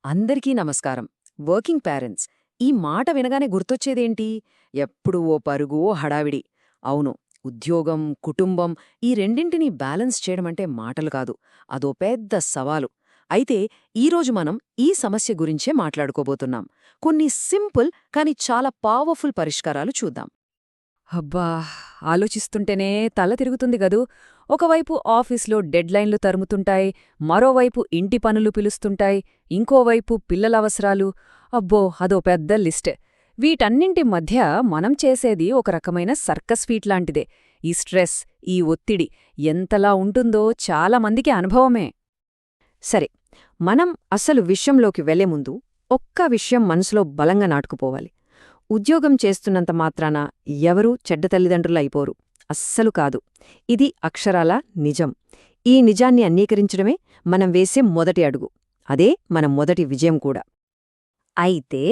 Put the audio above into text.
అందరికీ నమస్కారం. Working parents ఈ మాట వినగానే గుర్తొచ్చేదేంటి? ఎప్పుడూ ఓ పరుగు, ఓ హడావిడి. అవును, ఉద్యోగం, కుటుంబం ఈ రెండింటినీ బ్యాలెన్స్ చేయడమంటే మాటలు కాదు. అదో పెద్ద సవాలు. అయితే ఈరోజు మనం ఈ సమస్య గురించే మాట్లాడుకోబోతున్నాం. కొన్ని సింపుల్ కానీ చాలా పవర్ఫుల్ పరిష్కారాలు చూద్దాం. అబ్బా! ఆలోచిస్తుంటేనే తల తిరుగుతుంది గదూ! ఒకవైపు ఆఫీస్లో డెడ్లైన్లు తరుముతుంటాయి, మరోవైపు ఇంటి పనులు పిలుస్తుంటాయి, ఇంకోవైపు పిల్లలవసరాలు. అబ్బో! అదో పెద్ద లిస్ట్. వీటన్నింటి మధ్య మనం చేసేది ఒక రకమైన సర్కస్ ఫీట్ లాంటిదే. ఈ స్ట్రెస్, ఈ ఒత్తిడి ఎంతలా ఉంటుందో చాలామందికి అనుభవమే. సరే, మనం అసలు విషయంలోకి వెళ్లే ముందు ఒక్క విషయం మనసులో బలంగా నాటుకుపోవాలి. ఉద్యోగం చేస్తున్నంత మాత్రాన ఎవరూ చెడ్డ తల్లిదండ్రులైపోరు. అస్సలు కాదు. ఇది అక్షరాల నిజం. ఈ నిజాన్ని అంగీకరించడమే మనం వేసే మొదటి అడుగు. అదే మన మొదటి విజయం కూడా. అయితే